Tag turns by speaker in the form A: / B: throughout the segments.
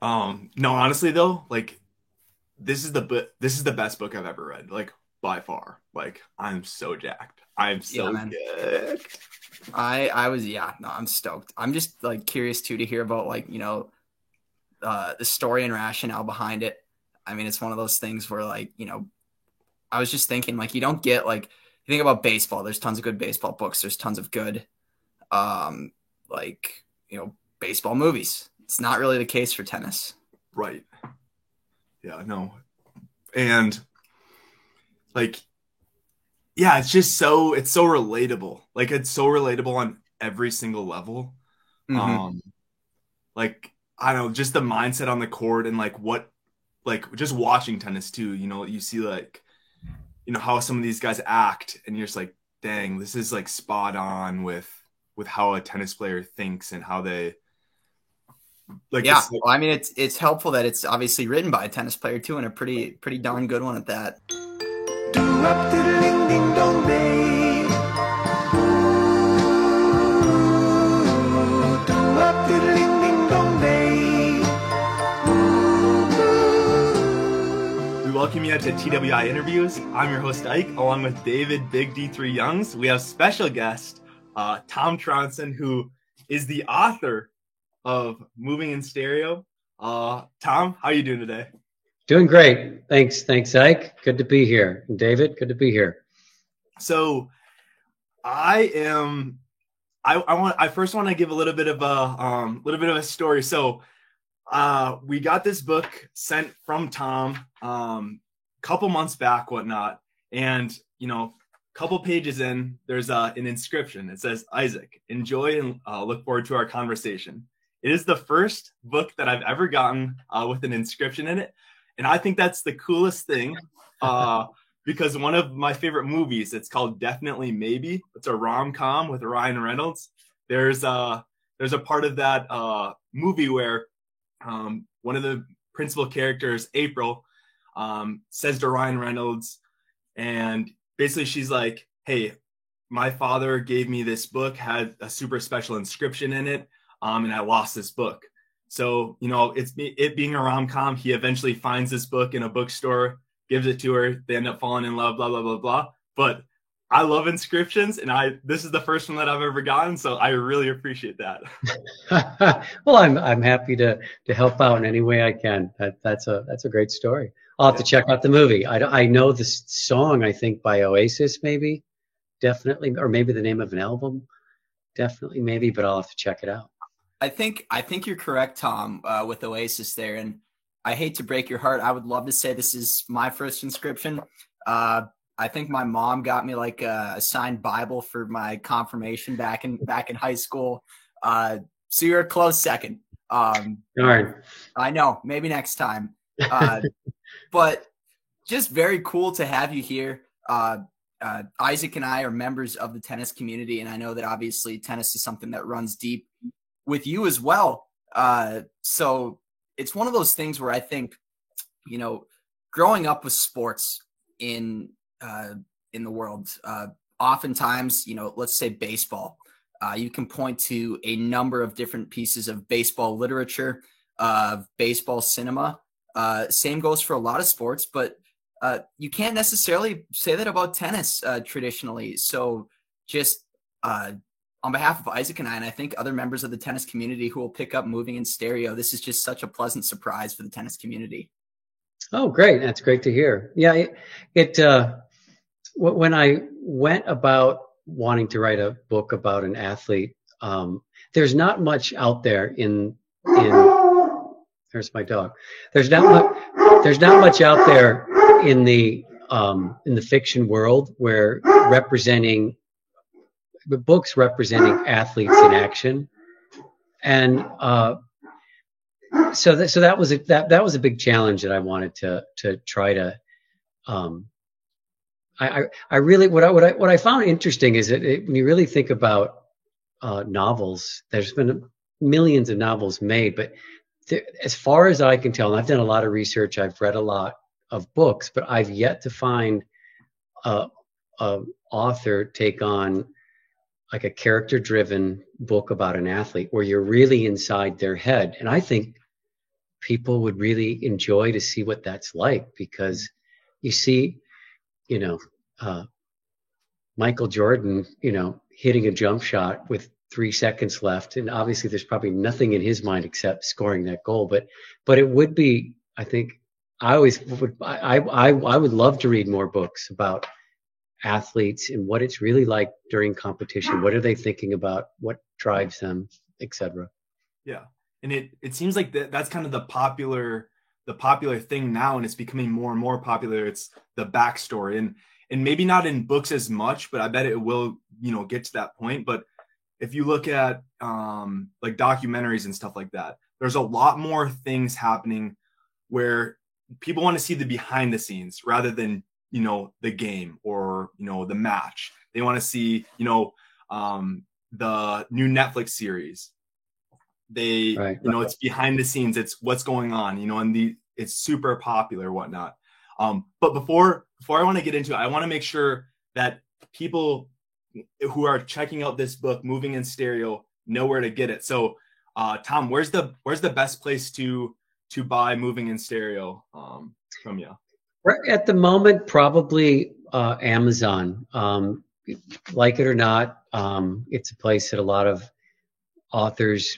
A: No, honestly though, like this is the best book I've ever read, like by far. Like I'm so jacked. I'm
B: Yeah,
A: so
B: man.
A: good.
B: I was yeah, no, I'm stoked. I'm just like curious too to hear about like, the story and rationale behind it. I mean, it's one of those things where like, I was just thinking like you don't get like you think about baseball, there's tons of good baseball books, there's tons of good um like, baseball movies. It's not really the case for tennis.
A: Right. Yeah, no. And like yeah, it's so relatable. Like it's so relatable on every single level.
B: Mhm.
A: Um like I don't know, just the mindset on the court and like what like just watching tennis too, you see like how some of these guys act and you're just like, dang, this is like spot on with how a tennis player thinks and how they like
B: Yeah,
A: this.
B: well, I mean, it's helpful that it's obviously written by a tennis player too, and a pretty darn good one at that.
A: We welcome you to TWI Interviews. I'm your host Ike, along with David Big D3 Youngs. We have special guest Tom Tronson, who is the author of Moving in Stereo. Tom, how are you doing today?
C: Doing great. Thanks, Ike. Good to be here. And David, good to be here.
A: So I first want to give a little bit of a story. So we got this book sent from Tom couple months back, whatnot, and couple pages in, there's an inscription. It says, Isaac, enjoy and look forward to our conversation. It is the first book that I've ever gotten with an inscription in it, and I think that's the coolest thing because one of my favorite movies, it's called Definitely Maybe. It's a rom-com with Ryan Reynolds. There's a part of that movie where one of the principal characters, April, says to Ryan Reynolds, and basically she's like, hey, my father gave me this book, had a super special inscription in it, and I lost this book. So, it being a rom-com, he eventually finds this book in a bookstore, gives it to her, they end up falling in love, blah, blah, blah, blah. But I love inscriptions, and this is the first one that I've ever gotten, so I really appreciate that.
C: Well, I'm happy to help out in any way I can. That's a great story. I'll have to check out the movie. I know this song, I think by Oasis, maybe, definitely, or maybe the name of an album, definitely, maybe. But I'll have to check it out.
B: I think you're correct, Tom, with Oasis there. And I hate to break your heart. I would love to say this is my first inscription. I think my mom got me like a signed Bible for my confirmation back in high school. So you're a close second.
C: Darn.
B: I know, maybe next time. But just very cool to have you here. Isaac and I are members of the tennis community, and I know that obviously tennis is something that runs deep with you as well. So it's one of those things where I think, growing up with sports in the world, oftentimes, let's say baseball, you can point to a number of different pieces of baseball literature, of baseball cinema. Same goes for a lot of sports, but you can't necessarily say that about tennis traditionally. So just on behalf of Isaac and I think other members of the tennis community who will pick up Moving in Stereo, this is just such a pleasant surprise for the tennis community.
C: Oh, great. That's great to hear. Yeah, when I went about wanting to write a book about an athlete, there's not much out there in there's my dog. There's not much out there in the fiction world where books representing athletes in action, and so that was a big challenge that I wanted to try to. I really what I found interesting is that when you really think about novels, there's been millions of novels made, but as far as I can tell, and I've done a lot of research, I've read a lot of books, but I've yet to find a author take on like a character-driven book about an athlete where you're really inside their head. And I think people would really enjoy to see what that's like, because you see, you know, Michael Jordan, hitting a jump shot with 3 seconds left, and obviously there's probably nothing in his mind except scoring that goal. But it would be, I think, I would love to read more books about athletes and what it's really like during competition. What are they thinking about? What drives them, etc.
A: Yeah, and it seems like that's kind of the popular thing now, and it's becoming more and more popular. It's the backstory, and maybe not in books as much, but I bet it will, get to that point. But if you look at like documentaries and stuff like that, there's a lot more things happening where people want to see the behind the scenes rather than, the game or, the match. They want to see, the new Netflix series.
C: Right.
A: It's behind the scenes. It's what's going on, and it's super popular, whatnot. But before I want to get into it, I want to make sure that people who are checking out this book, Moving in Stereo, know where to get it. So, Tom, where's the best place to buy Moving in Stereo from you?
C: Right at the moment, probably Amazon. Like it or not, it's a place that a lot of authors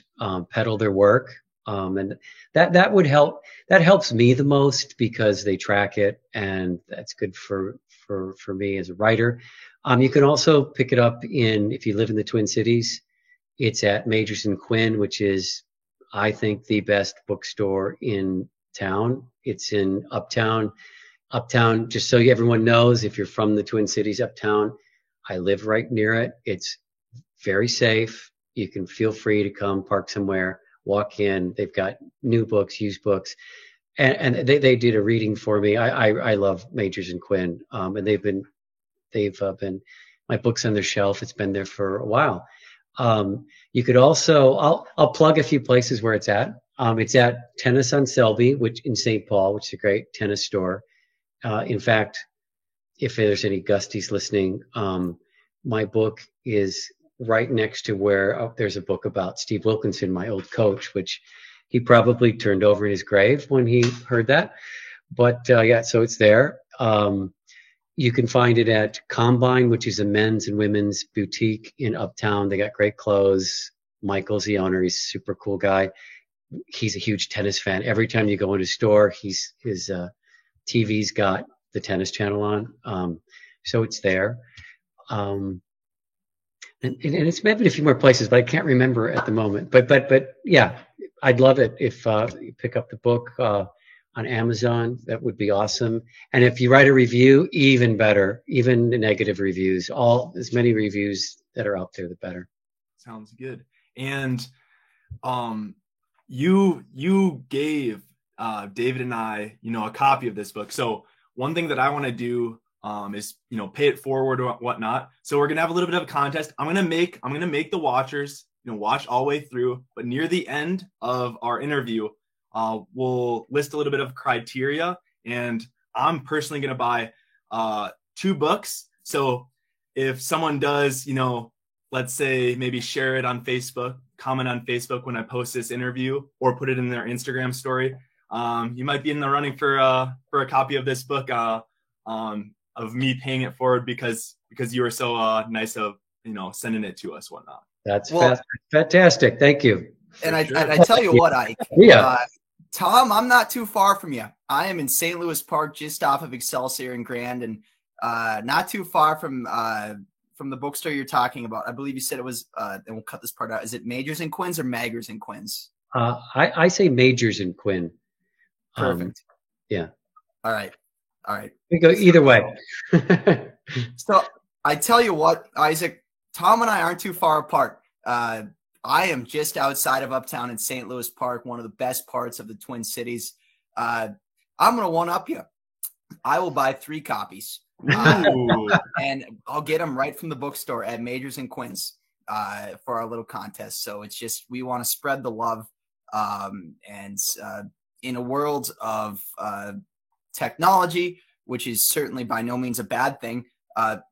C: peddle their work, and that would help. That helps me the most because they track it, and that's good for me as a writer. You can also pick it up if you live in the Twin Cities. It's at Majors and Quinn, which is, I think, the best bookstore in town. It's in Uptown. Uptown, just so everyone knows, if you're from the Twin Cities, Uptown, I live right near it. It's very safe. You can feel free to come park somewhere, walk in. They've got new books, used books, and they did a reading for me. I love Majors and Quinn, and they've been my book's on their shelf. It's been there for a while. You could also, I'll plug a few places where it's at. It's at Tennis on Selby, which in St. Paul, which is a great tennis store. In fact, if there's any Gusties listening, my book is right next to where there's a book about Steve Wilkinson, my old coach, which he probably turned over in his grave when he heard that. But yeah, so it's there. You can find it at Combine, which is a men's and women's boutique in Uptown. They got great clothes. Michael's the owner. He's a super cool guy. He's a huge tennis fan. Every time you go into a store, his TV's got the tennis channel on. So it's there. And it's maybe a few more places, but I can't remember at the moment. But yeah, I'd love it if you pick up the book on Amazon. That would be awesome. And if you write a review, even better. Even the negative reviews, as many reviews that are out there, the better.
A: Sounds good. And you gave David and I, a copy of this book. So one thing that I want to do is, pay it forward or whatnot. So we're going to have a little bit of a contest. I'm going to make the watchers, watch all the way through, but near the end of our interview, we'll list a little bit of criteria, and I'm personally going to buy 2 books. So if someone does, let's say maybe share it on Facebook, comment on Facebook when I post this interview, or put it in their Instagram story, you might be in the running for a copy of this book, of me paying it forward because you were so nice of sending it to us, whatnot.
C: That's fantastic. Thank you.
B: And I tell you what, Ike.
C: Yeah.
B: Tom, I'm not too far from you. I am in St. Louis Park, just off of Excelsior and Grand, and not too far from the bookstore you're talking about. I believe you said it was, and we'll cut this part out. Is it Majors and Quins or Maggers and Quins?
C: I say Majors and Quinn.
B: Perfect.
C: Yeah.
B: All right.
C: We go either way.
B: So I tell you what, Isaac, Tom and I aren't too far apart. I am just outside of Uptown in St. Louis Park, one of the best parts of the Twin Cities. I'm going to one-up you. I will buy 3 copies. And I'll get them right from the bookstore at Majors and Quins for our little contest. So it's just, we want to spread the love. And in a world of technology, which is certainly by no means a bad thing,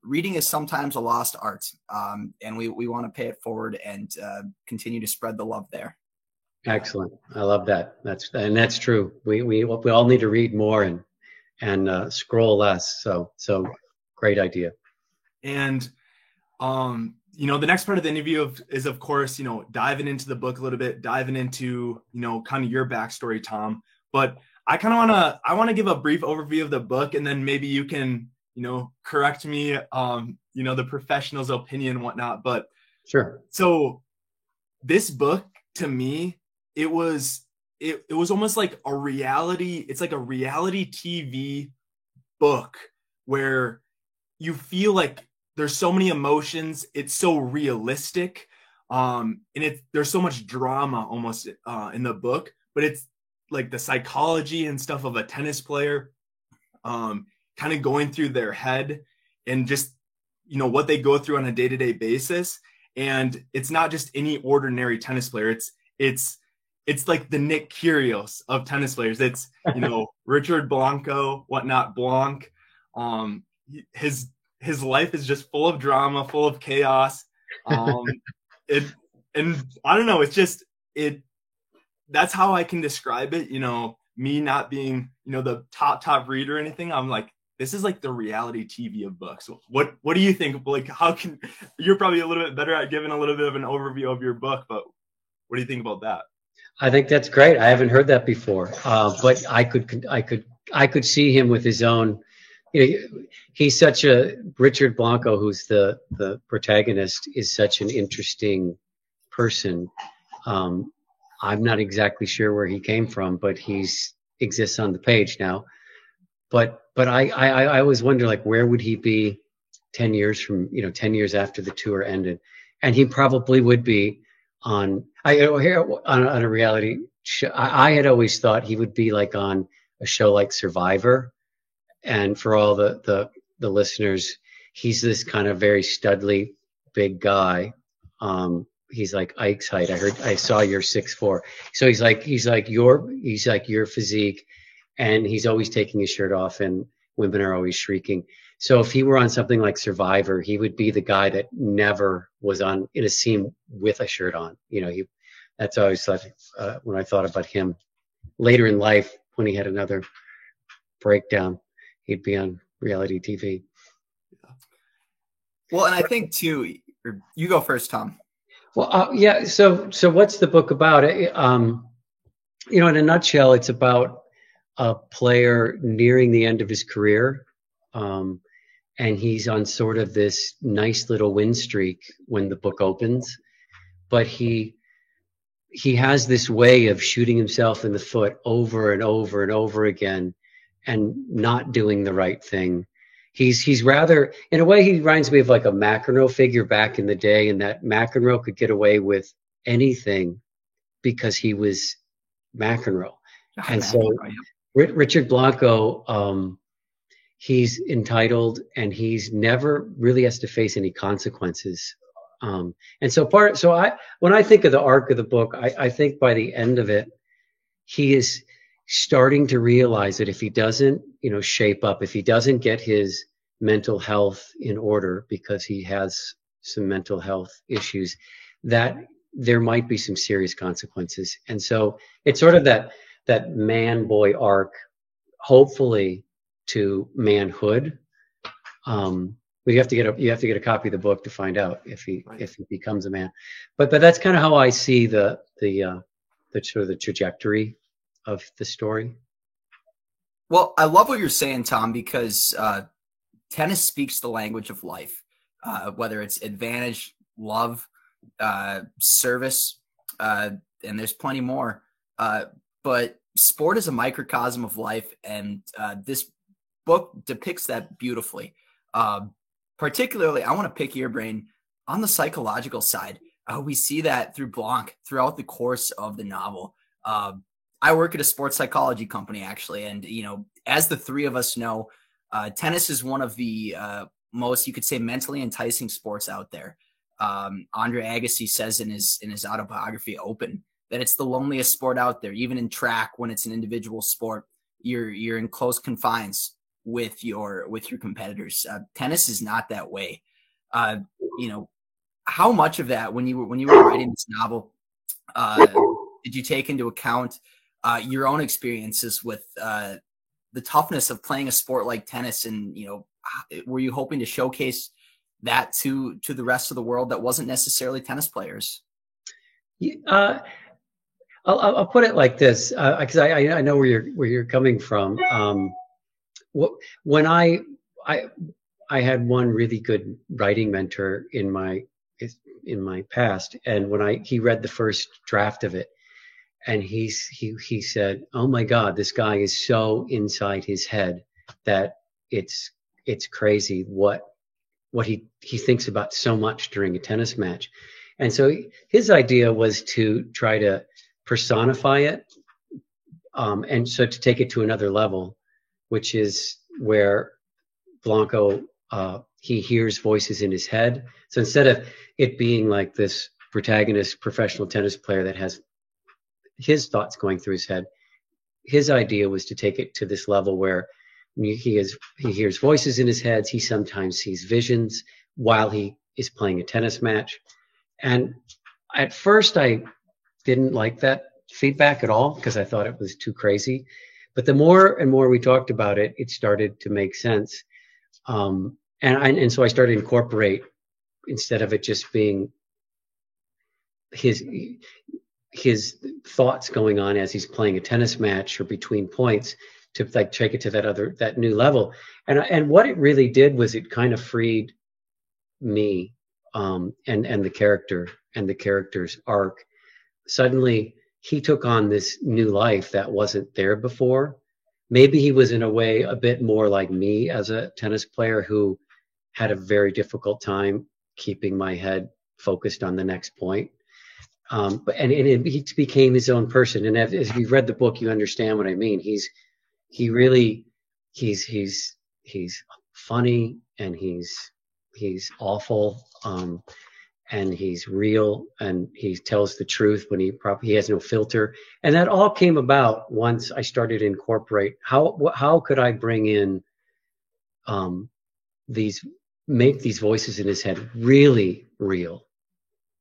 B: reading is sometimes a lost art. And we want to pay it forward and continue to spread the love there.
C: Excellent. I love that. That's true. We all need to read more and scroll less. So great idea.
A: And the next part of the interview is of course, diving into the book a little bit, diving into, kind of your backstory, Tom. But I want to give a brief overview of the book, and then maybe you can, correct me, the professional's opinion and whatnot. But
C: sure.
A: So this book, to me, it was almost like a reality. It's like a reality TV book where you feel like there's so many emotions. It's so realistic. And there's so much drama almost in the book, but it's like the psychology and stuff of a tennis player, kind of going through their head and just, what they go through on a day-to-day basis. And it's not just any ordinary tennis player. It's like the Nick Kyrgios of tennis players. It's, Richard Blanco, whatnot, Blanc. His life is just full of drama, full of chaos. And I don't know, it's just, that's how I can describe it. Me not being, the top reader or anything. I'm like, this is like the reality TV of books. What do you think? Like, you're probably a little bit better at giving a little bit of an overview of your book, but what do you think about that?
C: I think that's great. I haven't heard that before, but I could see him with his own. He's such a Richard Blanco, who's the protagonist, is such an interesting person. I'm not exactly sure where he came from, but exists on the page now. But I always wonder, like, where would he be 10 years from, 10 years after the tour ended? And he probably would be on a reality show. I had always thought he would be like on a show like Survivor. And for all the listeners, he's this kind of very studly big guy. He's like Ike's height. I saw you're 6'4". So he's like your physique, and he's always taking his shirt off, and women are always shrieking. So if he were on something like Survivor, he would be the guy that never was in a scene with a shirt on. That's always when I thought about him later in life, when he had another breakdown, he'd be on reality TV.
B: Well, and I think too, you go first, Tom.
C: Well, yeah. So what's the book about? In a nutshell, it's about a player nearing the end of his career. And he's on sort of this nice little win streak when the book opens, but he has this way of shooting himself in the foot over and over and over again and not doing the right thing. He's rather, in a way, he reminds me of like a McEnroe figure back in the day, and that McEnroe could get away with anything because he was McEnroe. And so Richard Blanco, he's entitled, and he's never really has to face any consequences. And so when I think of the arc of the book, I think by the end of it, he is starting to realize that if he doesn't, shape up, if he doesn't get his mental health in order, because he has some mental health issues, that there might be some serious consequences. And so it's sort of that man boy arc, hopefully to manhood. You have to get a copy of the book to find out if he becomes a man. But that's kind of how I see the sort of the trajectory of the story.
B: Well, I love what you're saying, Tom, because tennis speaks the language of life, whether it's advantage, love, service, and there's plenty more. But sport is a microcosm of life, and this book depicts that beautifully. Particularly, I want to pick your brain on the psychological side. We see that through Blanc throughout the course of the novel. I work at a sports psychology company, actually, and as the three of us know, tennis is one of the most, you could say, mentally enticing sports out there. Andre Agassi says in his autobiography, Open, that it's the loneliest sport out there. Even in track, when it's an individual sport, you're in close confines with your competitors. Tennis is not that way. How much of that, when you were writing this novel, did you take into account your own experiences with the toughness of playing a sport like tennis? And, were you hoping to showcase that to the rest of the world that wasn't necessarily tennis players?
C: I'll put it like this, because I know where you're coming from. When I had one really good writing mentor in my past, and when he read the first draft of it, and he said, "Oh my God, this guy is so inside his head that it's crazy what he thinks about so much during a tennis match." And so his idea was to try to personify it, and so to take it to another level, which is where Blanco, he hears voices in his head. So instead of it being like this protagonist professional tennis player that has his thoughts going through his head, his idea was to take it to this level where he hears voices in his head. He sometimes sees visions while he is playing a tennis match. And at first I didn't like that feedback at all, because I thought it was too crazy. But the more and more we talked about it, it started to make sense. And so I started to incorporate, instead of it just being his thoughts going on as he's playing a tennis match or between points, to like take it to that new level. And what it really did was it kind of freed me, and the character and the character's arc. Suddenly he took on this new life that wasn't there before. Maybe he was in a way a bit more like me as a tennis player who had a very difficult time keeping my head focused on the next point. But he became his own person. And as you've read the book, you understand what I mean. He's funny, and he's awful, and he's real, and he tells the truth when he has no filter. And that all came about once I started to incorporate how could I bring in make these voices in his head really real.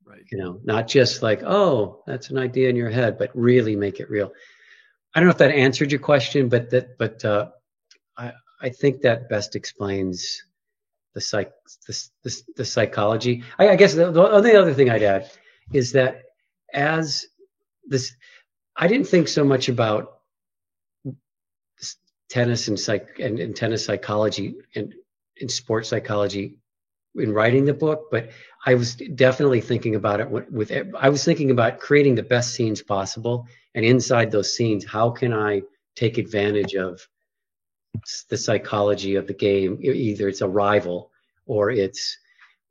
A: Right.
C: Not just like, oh, that's an idea in your head, but really make it real. I don't know if that answered your question, but I think that best explains the psychology. I guess the only other thing I'd add is that as this, I didn't think so much about tennis and tennis psychology and sports psychology in writing the book, but I was definitely thinking about it I was thinking about creating the best scenes possible, and inside those scenes, how can I take advantage of the psychology of the game? Either it's a rival or it's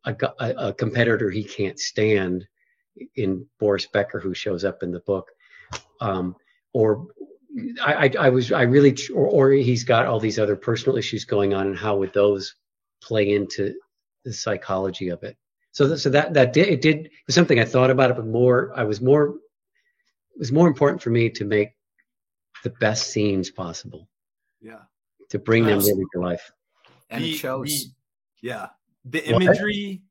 C: a competitor he can't stand, in Boris Becker, who shows up in the book, or he's got all these other personal issues going on, and how would those play into the psychology of it? So it was something I thought about it, but it was more important for me to make the best scenes possible.
A: Yeah.
C: To bring them really to life.
B: And it shows.
A: The imagery.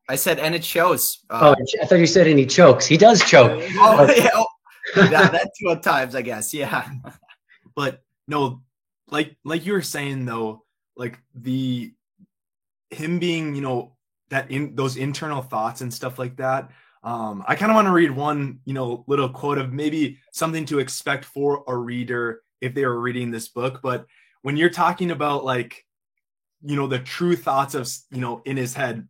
B: I said, and it shows.
C: I thought you said, and he chokes. He does choke.
B: That 2 times, I guess. Yeah.
A: But no, like you were saying though, like him being, that those internal thoughts and stuff like that. I kind of want to read one, little quote of maybe something to expect for a reader if they were reading this book. But when you're talking about like, the true thoughts of, in his head.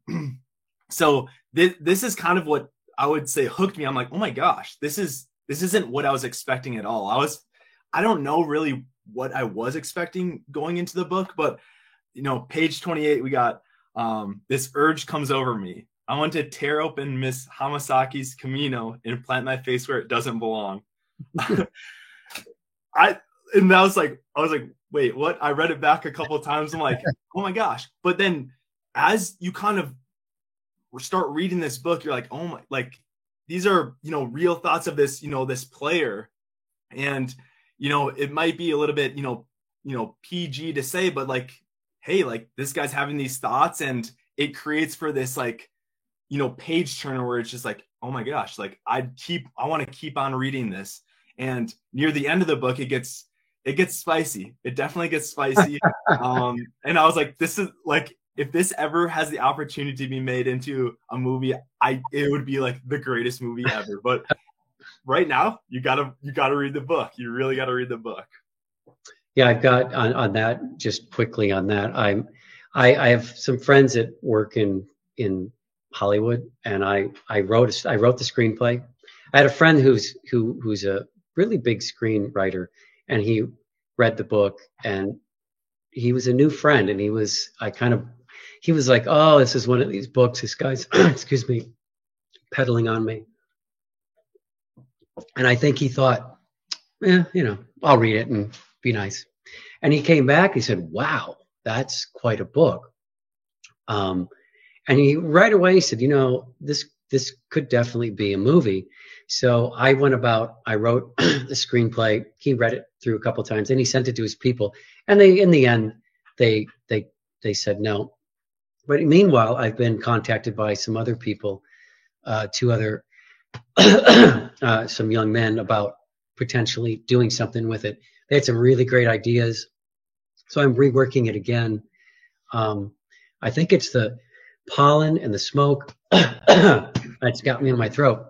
A: So this is kind of what I would say hooked me. I'm like, oh my gosh, this isn't what I was expecting at all. I don't know really what I was expecting going into the book, but page 28, we got, this urge comes over me. I want to tear open Miss Hamasaki's kimono and plant my face where it doesn't belong. I was like, wait, what? I read it back a couple of times. I'm like, oh my gosh. But then as you kind of start reading this book, you're like, oh my, like these are, real thoughts of this, this player. And, it might be a little bit, PG to say, but like, hey, like this guy's having these thoughts, and it creates for this like, page turner where it's just like, oh my gosh, like I want to keep on reading this. And near the end of the book, it gets spicy. It definitely gets spicy. And I was like, this is like, if this ever has the opportunity to be made into a movie, it would be like the greatest movie ever. But right now, you gotta read the book. You really gotta read the book.
C: Yeah, I've got on that, just quickly on that. I have some friends that work in Hollywood, and I wrote the screenplay. I had a friend who's a really big screenwriter, and he read the book, and he was a new friend, and he was like, oh, this is one of these books. This guy's excuse me, peddling on me. And I think he thought, I'll read it and be nice. And he came back, he said, wow, that's quite a book. And he right away said, this could definitely be a movie. So I wrote the screenplay. He read it through a couple of times, and he sent it to his people. And in the end, they said no. But meanwhile, I've been contacted by some other people, two other some young men, about potentially doing something with it. They had some really great ideas, so I'm reworking it again. I think it's the pollen and the smoke that's got me in my throat.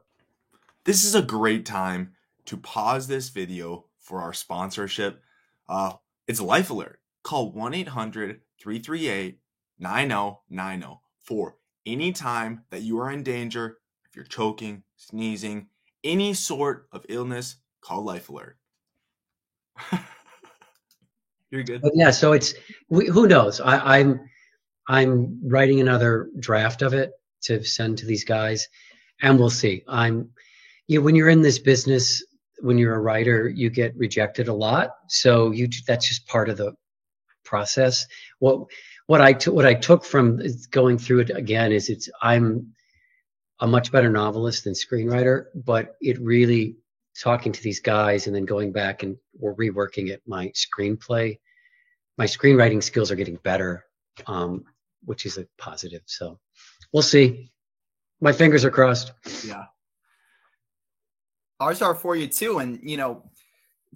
A: This is a great time to pause this video for our sponsorship. It's Life Alert. Call 1-800-338-9090 for any time that you are in danger. If you're choking, sneezing, any sort of illness, call Life Alert. You're good.
C: But yeah, so who knows? I'm writing another draft of it to send to these guys, and we'll see. When you're in this business, when you're a writer, you get rejected a lot. So that's just part of the process. What I took from going through it again is I'm a much better novelist than screenwriter, but it really, talking to these guys and then going back and we're reworking it, my screenwriting skills are getting better, which is a positive. So we'll see. My fingers are crossed.
A: Yeah.
B: Ours are for you too. And,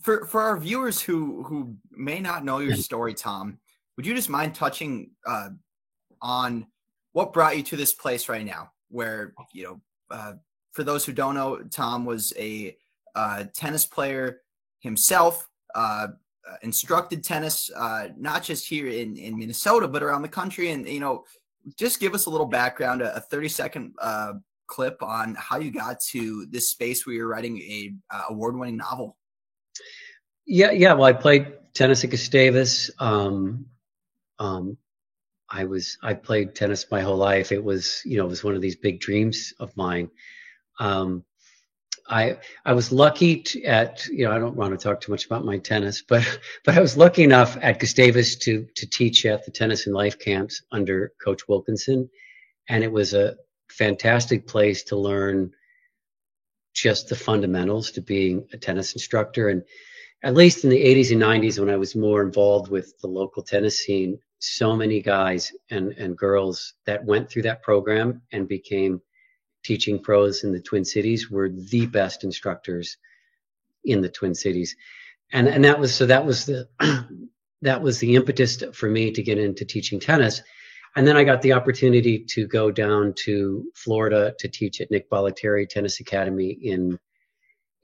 B: for our viewers who may not know your story, Tom, would you just mind touching on what brought you to this place right now where, for those who don't know, Tom was a tennis player himself, instructed tennis, not just here in Minnesota, but around the country. And, just give us a little background, a 30-second clip on how you got to this space where you're writing a award-winning novel.
C: Yeah. Well, I played tennis at Gustavus. I played tennis my whole life. It was one of these big dreams of mine. I was lucky I don't want to talk too much about my tennis, but I was lucky enough at Gustavus to teach at the tennis and life camps under Coach Wilkinson. And it was a fantastic place to learn just the fundamentals to being a tennis instructor. And at least in the 80s and 90s, when I was more involved with the local tennis scene, so many guys and girls that went through that program and became teaching pros in the Twin Cities were the best instructors in the Twin Cities. And that was the impetus for me to get into teaching tennis. And then I got the opportunity to go down to Florida to teach at Nick Bollettieri Tennis Academy in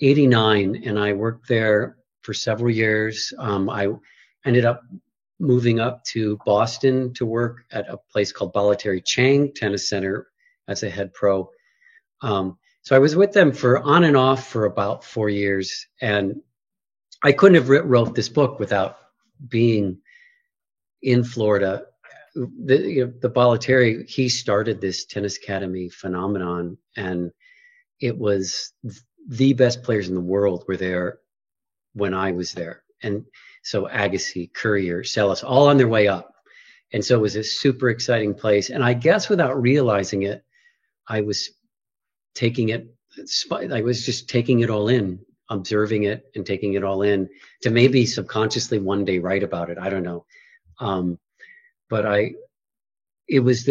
C: '89. And I worked there for several years. I ended up moving up to Boston to work at a place called Bollettieri Chang Tennis Center as a head pro. So I was with them on and off for about 4 years, and I couldn't have wrote this book without being in Florida. The Bollettieri, he started this tennis academy phenomenon, and it was the best players in the world were there when I was there. And so Agassi, Courier, Celis, all on their way up. And so it was a super exciting place. And I guess without realizing it, I was just taking it all in, observing it and taking it all in to maybe subconsciously one day write about it. I don't know. But it was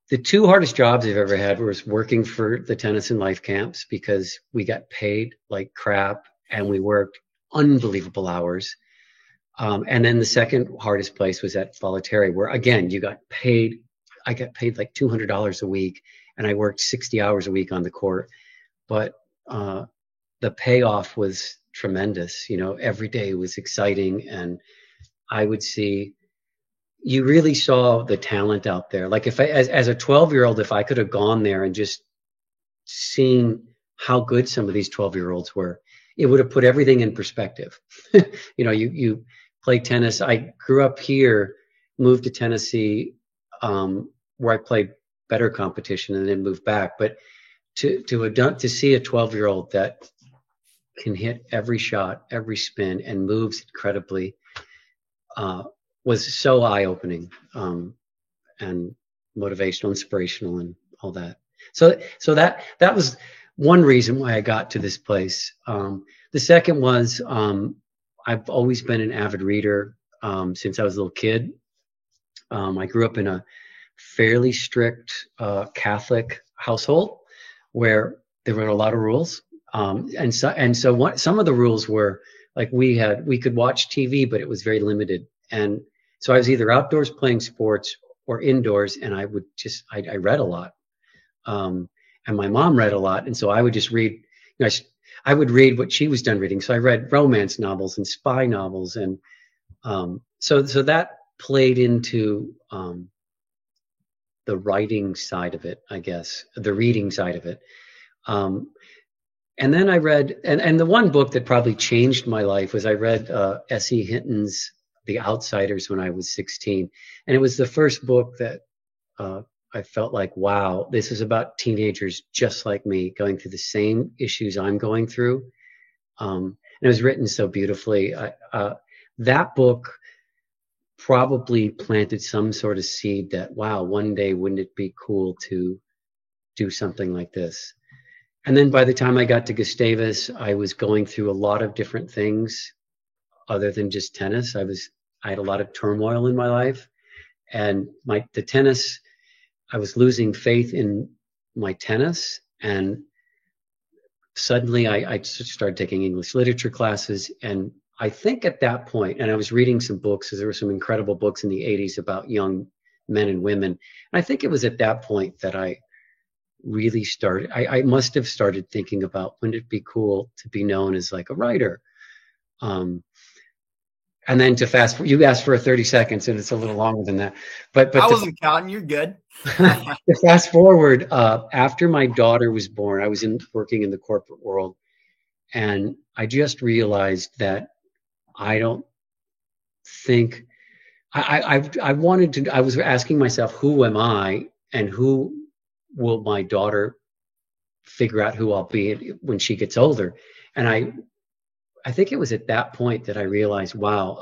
C: The two hardest jobs I've ever had was working for the Tennyson Life Camps, because we got paid like crap and we worked unbelievable hours. And then the second hardest place was at Volaterra, where again, I got paid like $200 a week, and I worked 60 hours a week on the court. But the payoff was tremendous. Every day was exciting, and I would see, you really saw the talent out there. Like if as a 12-year-old, if I could have gone there and just seen how good some of these 12-year-olds were, it would have put everything in perspective. You play tennis. I grew up here, moved to Tennessee, where I played better competition, and then moved back. But to see a 12-year-old that can hit every shot, every spin, and moves incredibly, was so eye-opening, and motivational, inspirational, and all that. So that was one reason why I got to this place. The second was, I've always been an avid reader since I was a little kid. I grew up in a fairly strict Catholic household where there were a lot of rules, and so some of the rules were like we could watch TV, but it was very limited. And so I was either outdoors playing sports or indoors, and I read a lot. And my mom read a lot, and so I would just read. I would read what she was done reading. So I read romance novels and spy novels, and so that played into the writing side of it, I guess, the reading side of it. And then I read, and the one book that probably changed my life was I read S.E. Hinton's The Outsiders when I was 16, and it was the first book that I felt like, wow, this is about teenagers just like me going through the same issues I'm going through. And it was written so beautifully. That book probably planted some sort of seed that, wow, one day wouldn't it be cool to do something like this? And then by the time I got to Gustavus, I was going through a lot of different things other than just tennis. I had a lot of turmoil in my life, and the tennis, I was losing faith in my tennis, and suddenly I started taking English literature classes. And I think at that point, and I was reading some books, because there were some incredible books in the 80s about young men and women. And I think it was at that point that I really started, I must have started thinking about, wouldn't it be cool to be known as like a writer? And then you asked for 30 seconds, and it's a little longer than that. But
B: I wasn't counting. You're good.
C: To fast forward, after my daughter was born, I was working in the corporate world, and I just realized that I don't think I wanted to. I was asking myself, who am I, and who will my daughter figure out who I'll be when she gets older? And I think it was at that point that I realized, wow,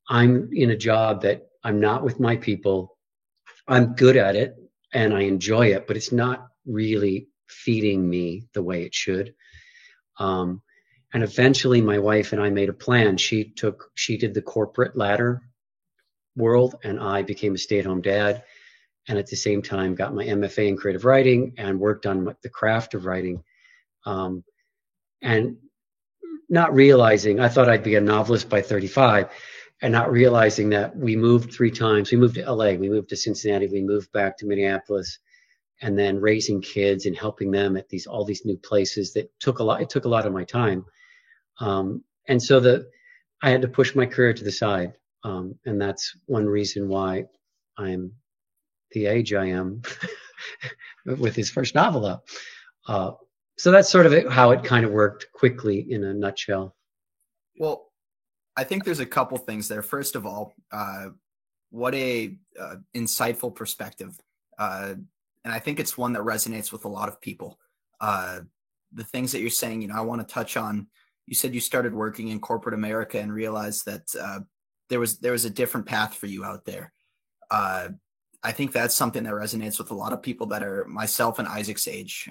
C: I'm in a job that I'm not with my people. I'm good at it and I enjoy it, but it's not really feeding me the way it should. And eventually my wife and I made a plan. She did the corporate ladder world, and I became a stay-at-home dad. And at the same time got my MFA in creative writing and worked on the craft of writing. And not realizing, I thought I'd be a novelist by 35, and not realizing that we moved 3 times. We moved to LA, we moved to Cincinnati, we moved back to Minneapolis, and then raising kids and helping them at all these new places that took a lot of my time. And so I had to push my career to the side. And that's one reason why I'm the age I am with his first novel out. So that's sort of how it kind of worked quickly in a nutshell.
B: Well, I think there's a couple things there. First of all, what a insightful perspective. And I think it's one that resonates with a lot of people. The things that you're saying, I want to touch on. You said you started working in corporate America and realized that there was a different path for you out there. I think that's something that resonates with a lot of people that are myself and Isaac's age.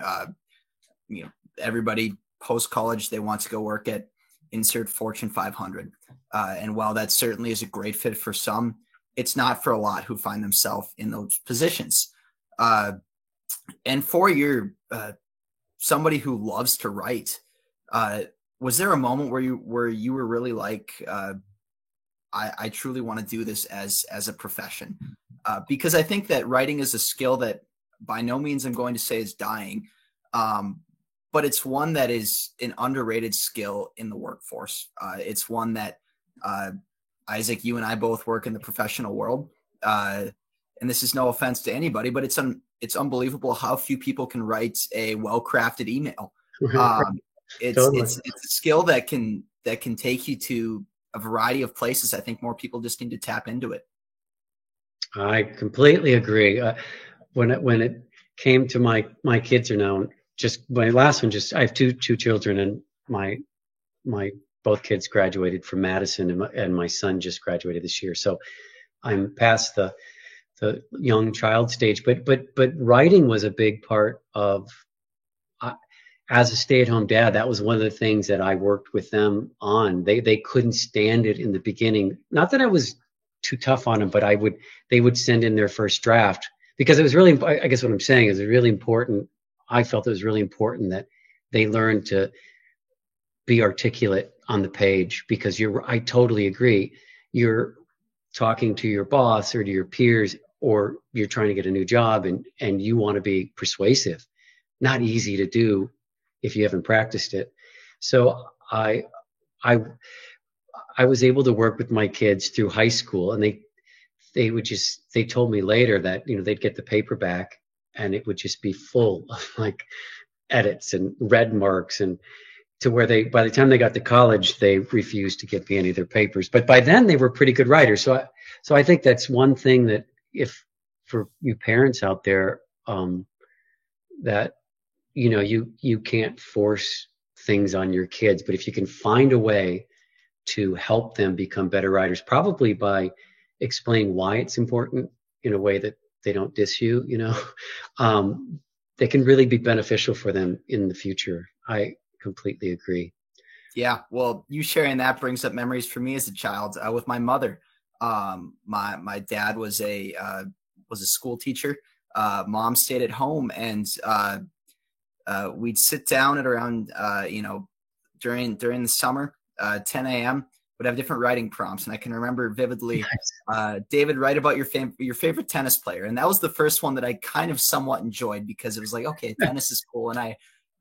B: Everybody post-college, they want to go work at insert Fortune 500. And while that certainly is a great fit for some, it's not for a lot who find themselves in those positions. And for your somebody who loves to write, was there a moment where you were really like, I truly want to do this as a profession? Because I think that writing is a skill that by no means I'm going to say is dying, but it's one that is an underrated skill in the workforce. It's one that, Isaac, you and I both work in the professional world, and this is no offense to anybody, but it's unbelievable how few people can write a well-crafted email. It's a skill that can take you to a variety of places. I think more people just need to tap into it.
C: I completely agree. When it came to my kids are now just my last one. Just I have two children, and my both kids graduated from Madison, and my son just graduated this year. So I'm past the young child stage, but writing was a big part of. As a stay-at-home dad, that was one of the things that I worked with them on. They couldn't stand it in the beginning. Not that I was too tough on them, but they would send in their first draft because it was really, I guess what I'm saying is, it was really important. I felt it was really important that they learned to be articulate on the page, because I totally agree. You're talking to your boss or to your peers, or you're trying to get a new job, and you want to be persuasive. Not easy to do if you haven't practiced it. So I was able to work with my kids through high school, and they told me later that, they'd get the paperback and it would just be full of like edits and red marks, and to where by the time they got to college, they refused to give me any of their papers. But by then they were pretty good writers. So I think that's one thing that, if for you parents out there, that you can't force things on your kids, but if you can find a way to help them become better writers, probably by explaining why it's important in a way that they don't diss you, they can really be beneficial for them in the future. I completely agree.
B: Yeah. Well, you sharing that brings up memories for me as a child with my mother. My dad was a school teacher. Mom stayed at home, and we'd sit down at around, during the summer, 10 a.m. would have different writing prompts. And I can remember vividly, David, write about your favorite tennis player. And that was the first one that I kind of somewhat enjoyed, because it was like, okay, tennis is cool. And I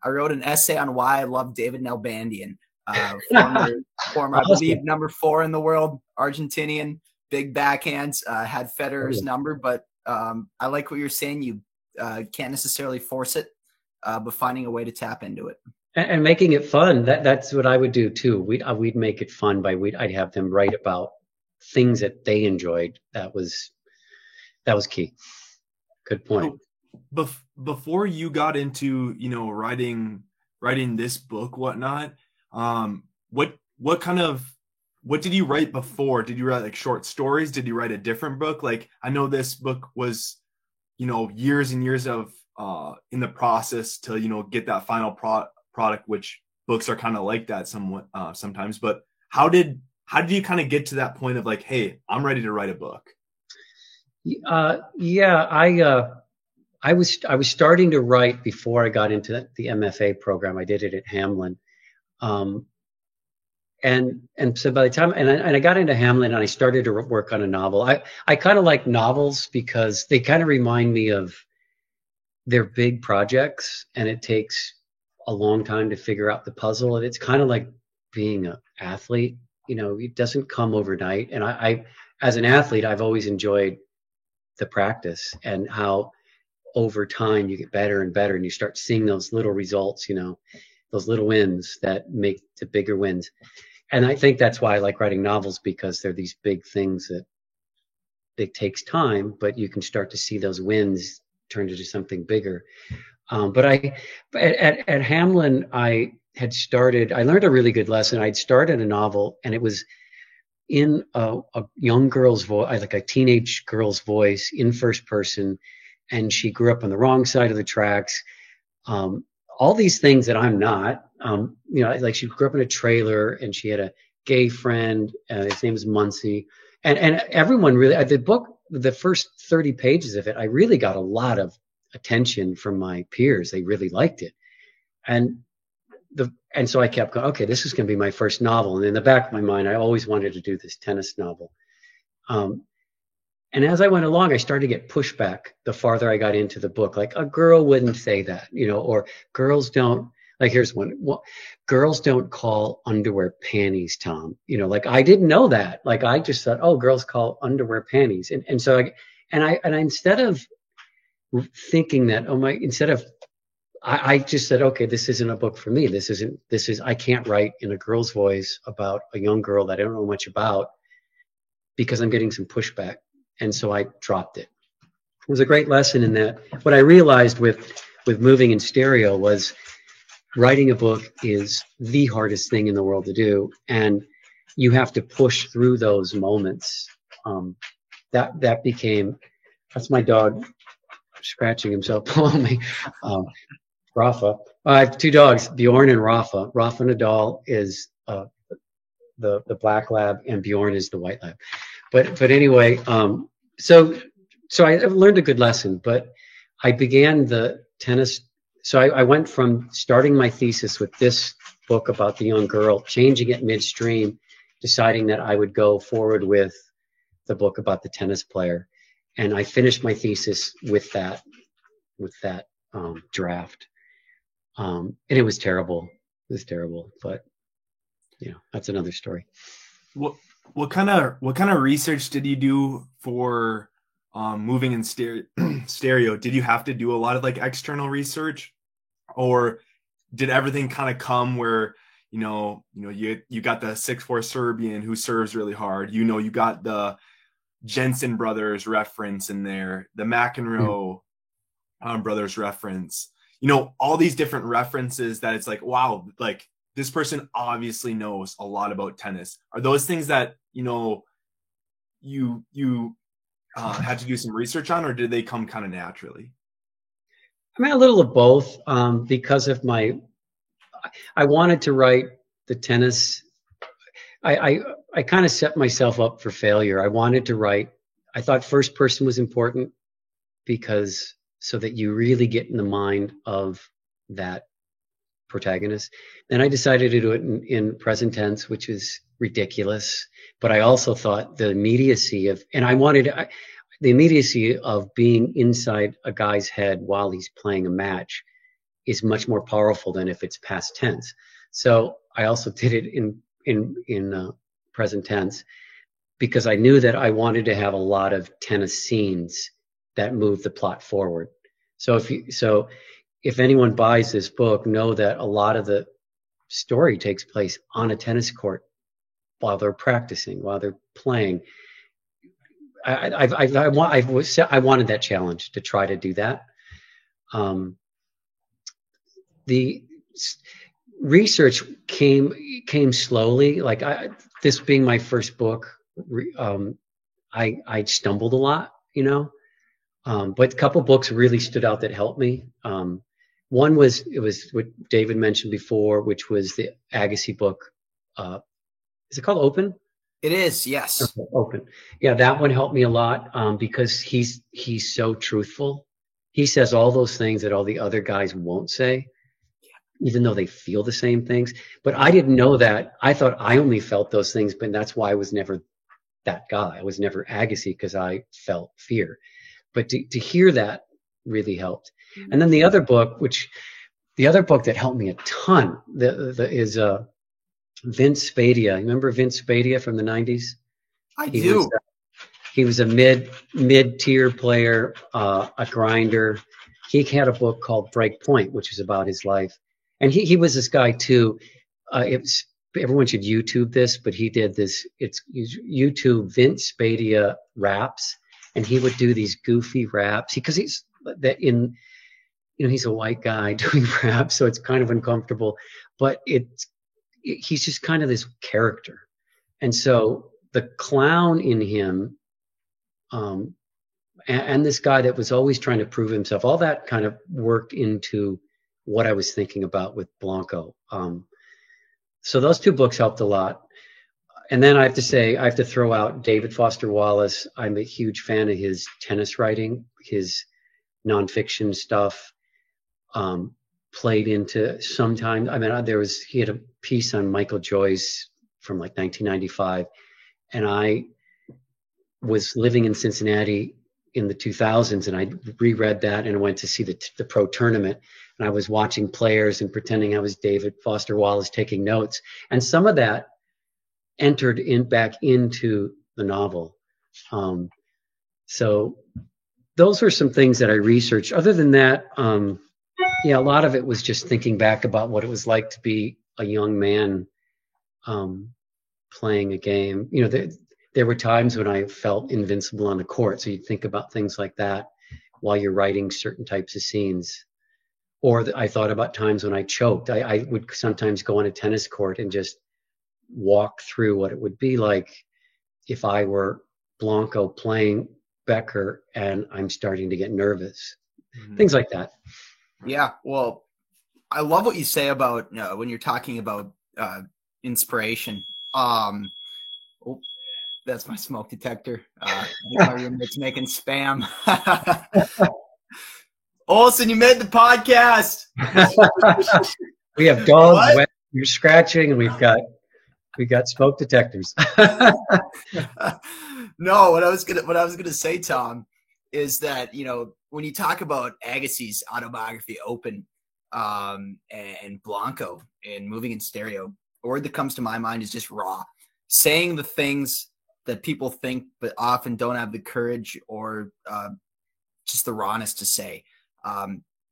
B: wrote an essay on why I love David Nalbandian, former, I believe, number 4 in the world, Argentinian, big backhands, had Federer's number. But I like what you're saying. You can't necessarily force it, but finding a way to tap into it
C: and making it fun. That's what I would do too. We'd make it fun I'd have them write about things that they enjoyed. That was key. Good point.
A: So, before you got into writing this book, whatnot, what did you write before? Did you write like short stories? Did you write a different book? Like, I know this book was years and years of in the process to get that final product, which books are kind of like that somewhat sometimes. But how did you kind of get to that point of like, hey, I'm ready to write a book? I was starting to write before I got into the MFA program. I did it at Hamlin, and so by the time I got into Hamlin and I started to work on a novel. I kind of like novels because they kind of remind me of, they're big projects and it takes a long time to figure out the puzzle. And it's kind of like being an athlete, it doesn't come overnight. And I, as an athlete, I've always enjoyed the practice and how over time you get better and better and you start seeing those little results, those little wins that make the bigger wins. And I think that's why I like writing novels, because they're these big things that it takes time, but you can start to see those wins turned into something bigger. But at Hamlin, I learned a really good lesson. I'd started a novel, and it was in a young girl's voice, like a teenage girl's voice, in first person. And she grew up on the wrong side of the tracks. All these things that I'm not, like she grew up in a trailer, and she had a gay friend. His name is Muncie. And everyone really, the book, the first 30 pages of it, I really got a lot of
C: attention from my peers. They really liked it. And so I kept going, okay, this is going to be my first novel. And in the back of my mind, I always wanted to do this tennis novel. And as I went along, I started to get pushback the farther I got into the book. Like, a girl wouldn't say that, or girls don't, like, here's one. Well, girls don't call underwear panties, Tom. Like, I didn't know that. Like, I just thought, oh, girls call underwear panties. And so I instead of thinking that, I just said, okay, this isn't a book for me. I can't write in a girl's voice about a young girl that I don't know much about, because I'm getting some pushback. And so I dropped it. It was a great lesson in that. What I realized with moving in stereo was writing a book is the hardest thing in the world to do. And you have to push through those moments. That's my dog scratching himself on me. Rafa. I have two dogs, Bjorn and Rafa. Rafa Nadal is the black lab, and Bjorn is the white lab. But anyway, so I learned a good lesson. But I began the tennis. So I went from starting my thesis with this book about the young girl, changing it midstream, deciding that I would go forward with the book about the tennis player, and I finished my thesis with that draft. And it was terrible. But that's another story.
A: What kind of research did you do for moving in stereo? Did you have to do a lot of like external research, or did everything kind of come where you got the 6'4" Serbian who serves really hard, you got the Jensen brothers reference in there, the McEnroe brothers reference, all these different references that it's like, wow, like this person obviously knows a lot about tennis. Are those things that, you had to do some research on, or did they come kind of naturally?
C: I mean, a little of both, because of I wanted to write the tennis. I kind of set myself up for failure. I thought first person was important, because so that you really get in the mind of that protagonist. Then I decided to do it in present tense, which is ridiculous. But I also thought the immediacy of being inside a guy's head while he's playing a match is much more powerful than if it's past tense. So I also did it in present tense, because I knew that I wanted to have a lot of tennis scenes that move the plot forward. So if anyone buys this book, know that a lot of the story takes place on a tennis court while they're practicing, while they're playing. I wanted that challenge to try to do that. The research came slowly. Like this being my first book, I stumbled a lot, but a couple books really stood out that helped me. One was what David mentioned before, which was the Agassi book. Is it called Open?
B: It is, yes.
C: Okay, Open. Yeah, that one helped me a lot, because he's so truthful. He says all those things that all the other guys won't say, even though they feel the same things. But I didn't know that. I thought I only felt those things, but that's why I was never that guy. I was never Agassi, because I felt fear. But to hear that really helped. And then the other book that helped me a ton is Vince Spadea. Remember Vince Spadea from the 90s?
B: I do.
C: He was a mid-tier player, a grinder. He had a book called Break Point, which is about his life. And he was this guy too. Everyone should YouTube this, but he did this. It's YouTube Vince Spadea raps, and he would do these goofy raps because he's a white guy doing raps, so it's kind of uncomfortable. But he's just kind of this character, and so the clown in him, and this guy that was always trying to prove himself, all that kind of worked into what I was thinking about with Blanco. So those two books helped a lot. And then I have to throw out David Foster Wallace. I'm a huge fan of his tennis writing, his nonfiction stuff, played into sometimes. I mean, he had a piece on Michael Joyce from like 1995, and I was living in Cincinnati in the 2000s, and I reread that and went to see the pro tournament, and I was watching players and pretending I was David Foster Wallace taking notes, and some of that entered back into the novel. So those were some things that I researched. Other than that, a lot of it was just thinking back about what it was like to be a young man playing a game. You know, there were times when I felt invincible on the court. So you think about things like that while you're writing certain types of scenes. Or I thought about times when I choked. I would sometimes go on a tennis court and just walk through what it would be like if I were Blanco playing Becker and I'm starting to get nervous. Things like that.
B: Yeah. Well, I love what you say about when you're talking about inspiration. Oh, that's my smoke detector. My roommate's making spam. Olson, you made the podcast.
C: We have dogs you're scratching, and we got smoke detectors.
B: No, what I was gonna say, Tom, is that, you know, when you talk about Agassi's autobiography, Open, and Blanco and Moving in Stereo, the word that comes to my mind is just raw. Saying the things that people think but often don't have the courage or just the rawness to say.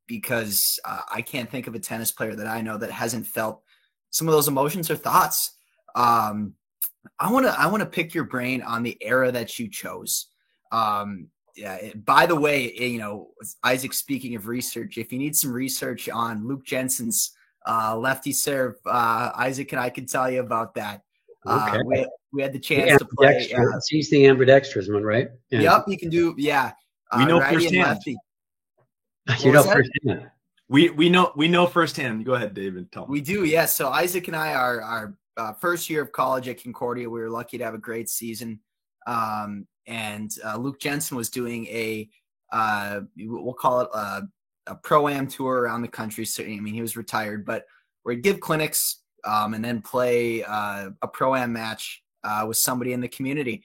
B: Because I can't think of a tennis player that I know that hasn't felt some of those emotions or thoughts. I want to pick your brain on the era that you chose. By the way, you know, Isaac, speaking of research, if you need some research on Luke Jensen's lefty serve, Isaac and I can tell you about that.
C: Okay.
B: We had the chance to play.
C: He's the ambidextrous one, right?
B: Yeah. Yep, you can do. Yeah,
A: we know
B: righty
A: firsthand.
B: and lefty.
C: You know firsthand.
A: We know firsthand. Go ahead, David. Tell me.
B: We do, yes. So Isaac and I are our first year of college at Concordia. We were lucky to have a great season. And Luke Jensen was doing we'll call it a pro-am tour around the country. So, I mean, he was retired, but where he'd give clinics and then play a pro-am match with somebody in the community.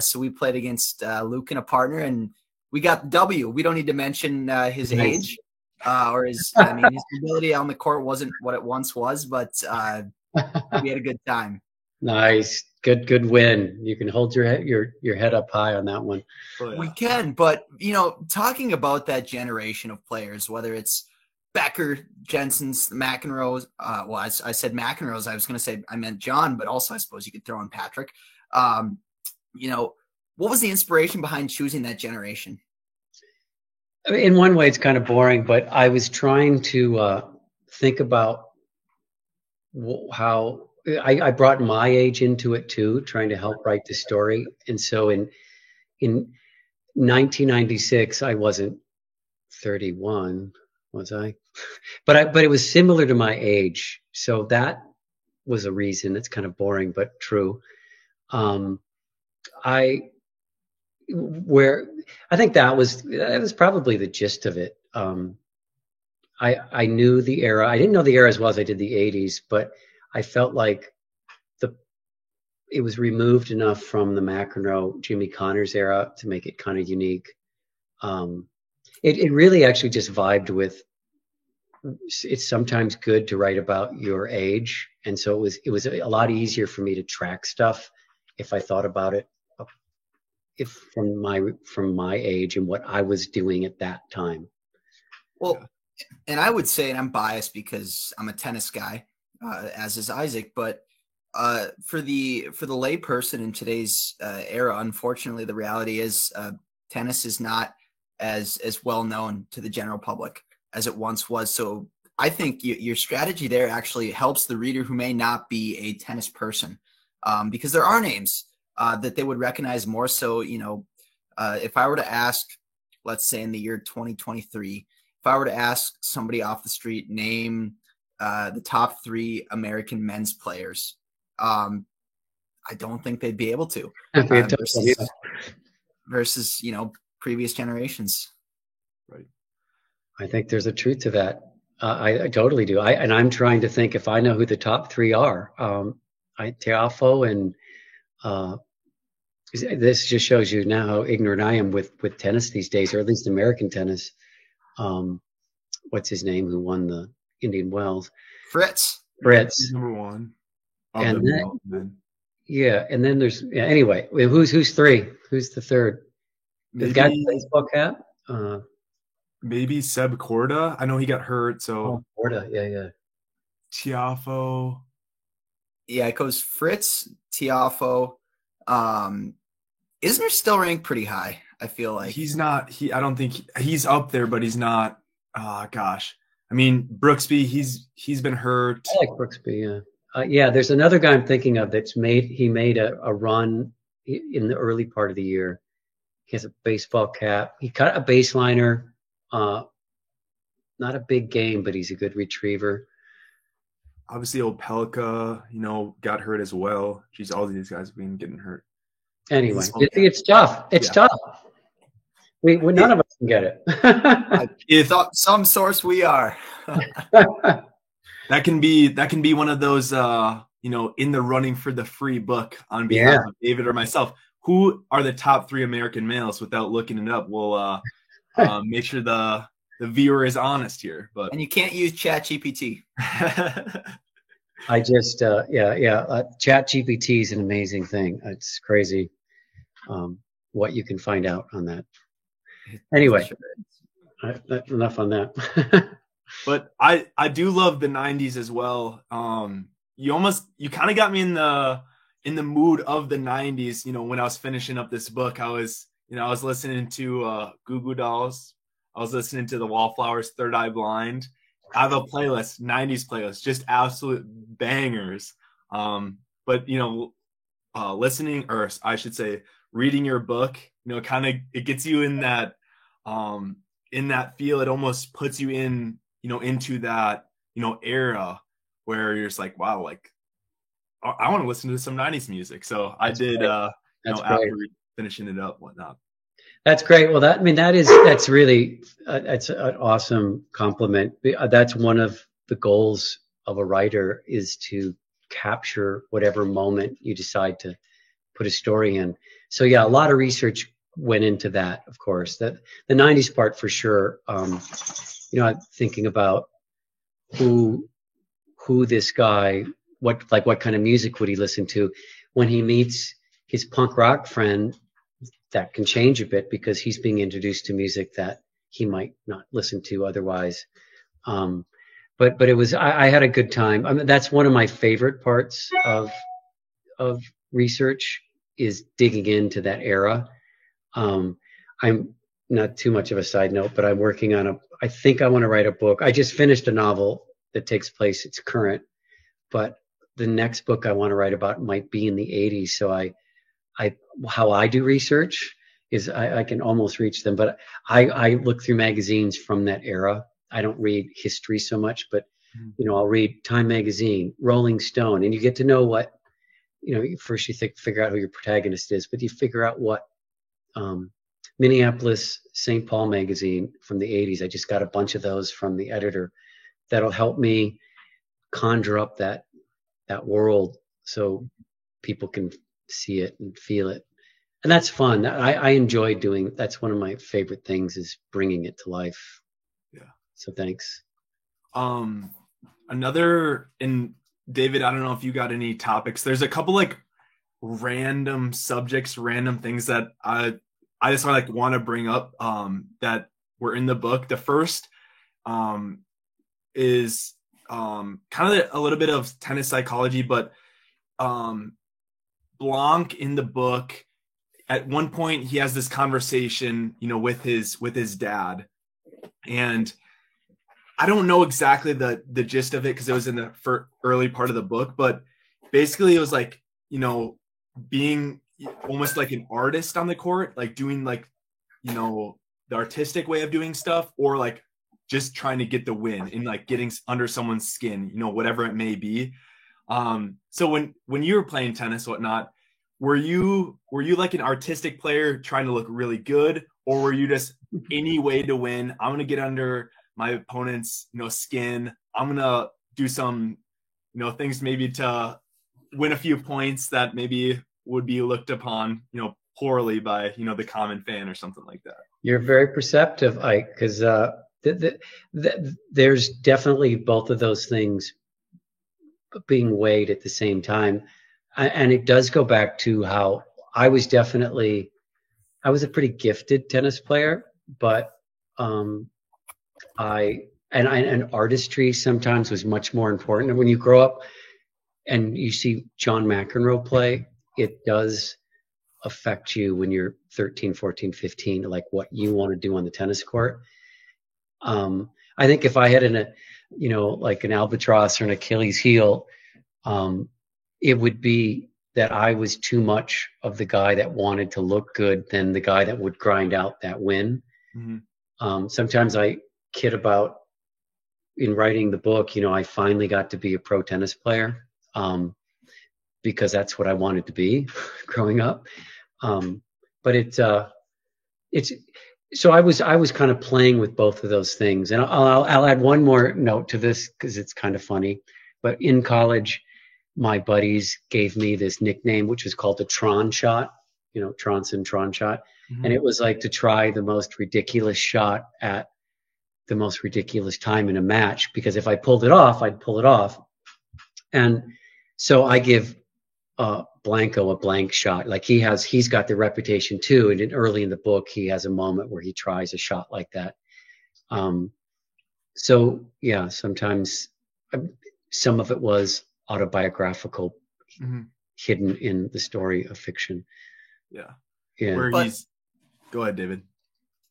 B: So we played against Luke and a partner, and we got the W. We don't need to mention his age or his ability on the court wasn't what it once was, but we had a good time.
C: Nice. Good win. You can hold your head up high on that one.
B: Oh, yeah. We can, but, you know, talking about that generation of players, whether it's Becker, Jensen's, McEnroe's, I said McEnroe's, I was going to say, I meant John, but also I suppose you could throw in Patrick. You know, what was the inspiration behind choosing that generation?
C: In one way, it's kind of boring, but I was trying to think about how I brought my age into it too, trying to help write the story. And so in 1996, I wasn't 31, was I? But it was similar to my age, so that was a reason. It's kind of boring, but true. I think that was probably the gist of it. I knew the era. I didn't know the era as well as I did the 80s, but I felt like it was removed enough from the McEnroe, Jimmy Connors era to make it kind of unique. It really actually just vibed with. It's sometimes good to write about your age, and so it was a lot easier for me to track stuff if I thought about it from my age and what I was doing at that time.
B: Well, and I would say, and I'm biased because I'm a tennis guy, as is Isaac, but for the lay person in today's era, unfortunately, the reality is tennis is not as well known to the general public as it once was. So I think your strategy there actually helps the reader who may not be a tennis person, because there are names that they would recognize more so. You know, if I were to ask, let's say in the year 2023, if I were to ask somebody off the street, name the top 3 American men's players, I don't think they'd be able to versus, you know, previous generations.
A: Right.
C: I think there's a truth to that. I totally do. I'm trying to think if I know who the top three are. Tiafo and this just shows you now how ignorant I am with tennis these days, or at least American tennis. What's his name who won the Indian Wells?
B: Fritz.
C: Fritz.
A: Number one.
C: And then, yeah, and then there's anyway. Who's three? Who's the third? The guy with the baseball cap.
A: Maybe Seb Corda. I know he got hurt. So
C: Corda, yeah.
A: Tiafo.
B: Yeah, it goes Fritz, Tiafo. Isner still ranked pretty high, I feel like.
A: He's not. I don't think he's up there, but he's not. Gosh. I mean, Brooksby. He's been hurt.
C: I like Brooksby. Yeah. There's another guy I'm thinking of he made a run in the early part of the year. He has a baseball cap. He cut a baseliner. Not a big game, but he's a good retriever.
A: Obviously, Opelka, got hurt as well. Geez, all these guys have been getting hurt.
C: Anyway, it's tough. It's tough. We none of us can get it.
B: You thought some source we are.
A: That can be one of those in the running for the free book on behalf of David or myself. Who are the top 3 American males? Without looking it up, we'll make sure the viewer is honest here. But
B: and you can't use ChatGPT.
C: I just ChatGPT is an amazing thing. It's crazy what you can find out on that. Anyway, enough on that.
A: But I do love the 90s as well. You kind of got me in the mood of the 90s. When I was finishing up this book, I was listening to Goo Goo Dolls. I was listening to the Wallflowers, Third Eye Blind. I have a playlist, 90s playlist, just absolute bangers. But listening, or I should say, reading your book, kind of it gets you in that feel. It almost puts you in, into that, era where you're just like, wow, like I want to listen to some 90s music. So I did, after finishing it up, whatnot.
C: That's great. Well, that's really that's an awesome compliment. That's one of the goals of a writer, is to capture whatever moment you decide to put a story in. So yeah, a lot of research went into that, of course. That the 90s part for sure. I'm thinking about who this guy, what kind of music would he listen to when he meets his punk rock friend. That can change a bit because he's being introduced to music that he might not listen to otherwise. But it was, I had a good time. I mean, that's one of my favorite parts of research, is digging into that era. I'm not too much of a side note, but I'm working on I think I want to write a book. I just finished a novel that takes place, it's current, but the next book I want to write about might be in the 80s. So how I do research is I can almost reach them, but I look through magazines from that era. I don't read history so much, but I'll read Time Magazine, Rolling Stone, and you get to know what, first you figure out who your protagonist is, but you figure out what Minneapolis St. Paul Magazine from the 80s. I just got a bunch of those from the editor that'll help me conjure up that world so people can see it and feel it, and that's fun. I enjoy doing. That's one of my favorite things, is bringing it to life.
A: Yeah.
C: So thanks.
A: Another, and David, I don't know if you got any topics. There's a couple like random subjects, random things that I just want to bring up that were in the book. The first is kind of a little bit of tennis psychology, but Blanc in the book, at one point he has this conversation, with his dad, and I don't know exactly the gist of it because it was in the early part of the book, but basically it was like, being almost like an artist on the court, like doing like, the artistic way of doing stuff, or like just trying to get the win and like getting under someone's skin, whatever it may be. So when you were playing tennis, whatnot, were you like an artistic player trying to look really good, or were you just any way to win? I'm gonna get under my opponent's skin. I'm gonna do some things maybe to win a few points that maybe would be looked upon poorly by the common fan or something like that.
C: You're very perceptive, Ike, because there's definitely both of those things being weighed at the same time. And it does go back to how I was a pretty gifted tennis player, but and artistry sometimes was much more important. And when you grow up and you see John McEnroe play, it does affect you when you're 13, 14, 15, like what you want to do on the tennis court. I think if I had like an albatross or an Achilles heel, it would be that I was too much of the guy that wanted to look good than the guy that would grind out that win. Mm-hmm. Sometimes I kid about in writing the book, I finally got to be a pro tennis player because that's what I wanted to be growing up. But it's so I was kind of playing with both of those things. And I'll add one more note to this because it's kind of funny. But in college, my buddies gave me this nickname, which was called the Tron shot, Tronson Tron shot. Mm-hmm. And it was like to try the most ridiculous shot at the most ridiculous time in a match, because if I pulled it off, I'd pull it off. And so I give Blanco a blank shot. Like he's got the reputation too. And then early in the book, he has a moment where he tries a shot like that. So yeah, sometimes some of it was autobiographical, mm-hmm. hidden in the story of fiction.
A: Yeah.
B: Go
A: ahead, David.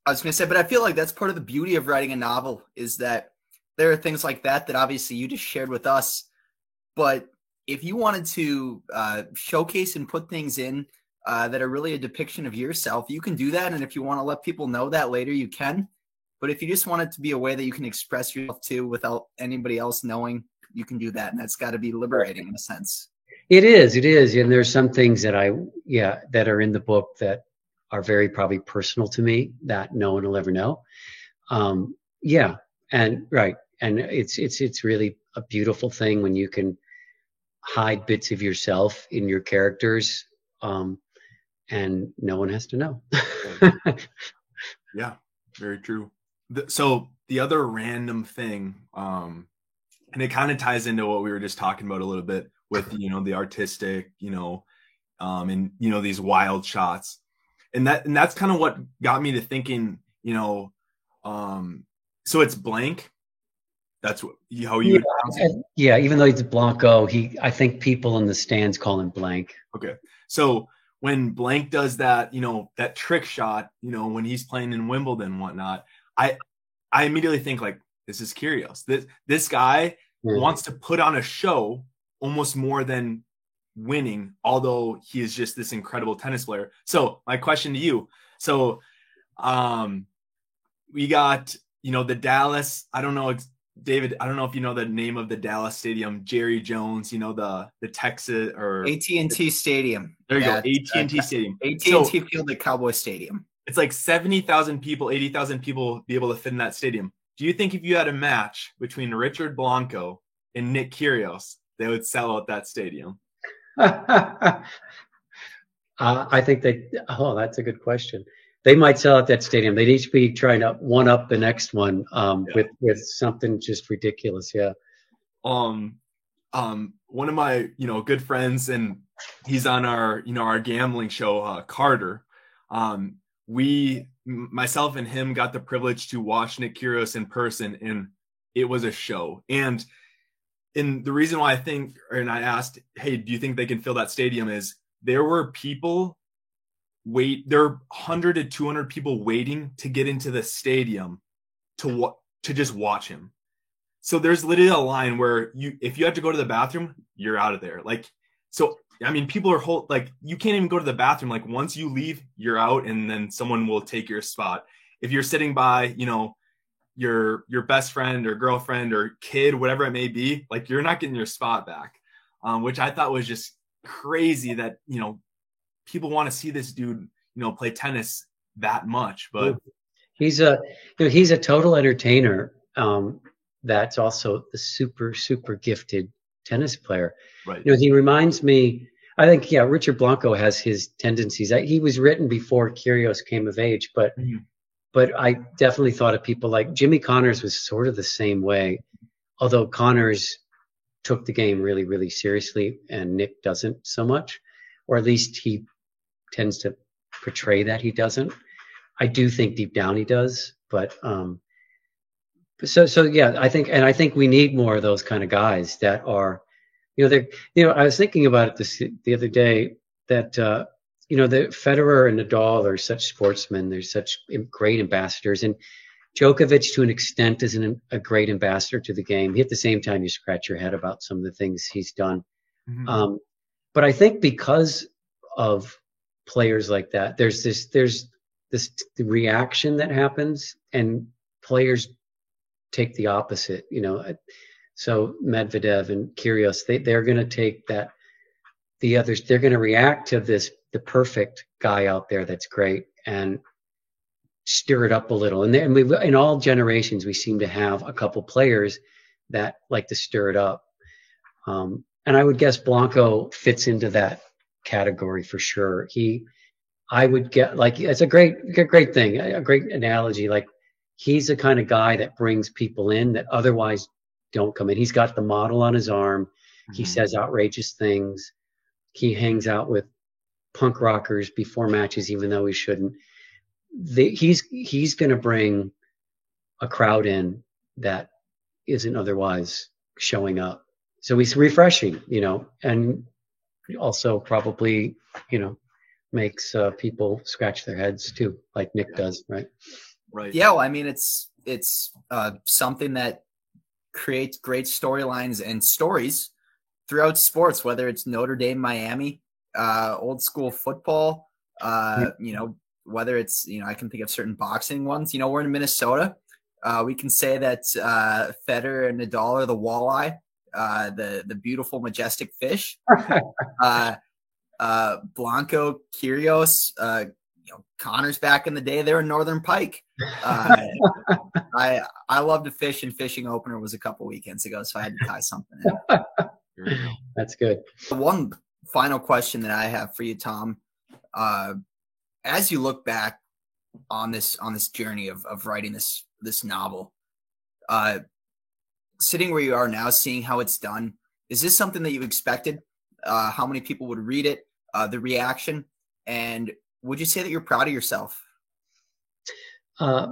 B: I was going to say, but I feel like that's part of the beauty of writing a novel, is that there are things like that obviously you just shared with us. But if you wanted to showcase and put things in that are really a depiction of yourself, you can do that. And if you want to let people know that later, you can. But if you just want it to be a way that you can express yourself too without anybody else knowing, you can do that. And that's got to be liberating in a sense.
C: It is. And there's some things that that are in the book that are very probably personal to me that no one will ever know. Yeah. And right. And it's really a beautiful thing when you can hide bits of yourself in your characters, and no one has to know.
A: Yeah, very true. So the other random thing, and it kind of ties into what we were just talking about a little bit with, the artistic, and, these wild shots. And that's kind of what got me to thinking, so it's blank. That's how you.
C: Yeah, even though he's Blanco, I think people in the stands call him Blank.
A: Okay. So when Blank does that, that trick shot, when he's playing in Wimbledon and whatnot, I immediately think like, this is Kyrgios. This guy wants to put on a show almost more than winning, although he is just this incredible tennis player. So my question to you, we got, the Dallas, I don't know, David, I don't know if you know the name of the Dallas stadium, Jerry Jones, the Texas or
B: AT&T Stadium.
A: There you go, AT&T Stadium.
B: AT&T Field at Cowboy Stadium.
A: It's like 70,000 people, 80,000 people be able to fit in that stadium. Do you think if you had a match between Richard Blanco and Nick Kyrgios, they would sell out that stadium?
C: I think that's a good question. They might sell out that stadium. They'd each be trying to one up the next one with something just ridiculous. Yeah.
A: One of my, good friends, and he's on our gambling show, Carter. Myself and him got the privilege to watch Nick Kyrgios in person, and it was a show. And the reason why I asked, hey, do you think they can fill that stadium, is there were people there are 100 to 200 people waiting to get into the stadium to just watch him. So there's literally a line where if you have to go to the bathroom, you're out of there. Like, so, I mean, people are you can't even go to the bathroom. Like, once you leave, you're out, and then someone will take your spot. If you're sitting by, your best friend or girlfriend or kid, whatever it may be, like, you're not getting your spot back, which I thought was just crazy that, people want to see this dude, play tennis that much. But
C: he's a total entertainer. That's also the super, super gifted tennis player.
A: Right.
C: He reminds me, I think, Richard Blanco has his tendencies. He was written before Kyrgios came of age, but I definitely thought of people like Jimmy Connors was sort of the same way, although Connors took the game really, really seriously and Nick doesn't so much, or at least he tends to portray that he doesn't. I do think deep down he does, but so yeah, I think we need more of those kind of guys that are, I was thinking about it the other day that the Federer and Nadal are such sportsmen. They're such great ambassadors, and Djokovic, to an extent, is a great ambassador to the game. At the same time, you scratch your head about some of the things he's done. Mm-hmm. But I think because of players like that, there's this reaction that happens, and players take the opposite. So Medvedev and Kyrgios, they're going to take that. The others, they're going to react to the perfect guy out there that's great, and stir it up a little. And in all generations, we seem to have a couple players that like to stir it up. And I would guess Blanco fits into that category for sure. I would get, like, it's a great thing, a great analogy. Like, he's the kind of guy that brings people in that otherwise don't come in. He's got the model on his arm. Mm-hmm. He says outrageous things. He hangs out with punk rockers before matches, even though he shouldn't. He's going to bring a crowd in that isn't otherwise showing up. So he's refreshing, and also probably, makes people scratch their heads too, like Nick does, right?
A: Right.
B: Yeah, well, I mean, it's something that creates great storylines and stories throughout sports, whether it's Notre Dame, Miami, old school football, whether it's, I can think of certain boxing ones. We're in Minnesota. We can say that Federer and Nadal are the walleye, the beautiful, majestic fish. Blanco, Kyrgios, Connors back in the day, they were Northern Pike. I love to fish, and fishing opener was a couple weekends ago, so I had to tie something in.
C: That's good.
B: One final question that I have for you, Tom. As you look back on this journey of writing this novel, sitting where you are now, seeing how it's done, is this something that you expected? How many people would read it? The reaction, and would you say that you're proud of yourself?
C: I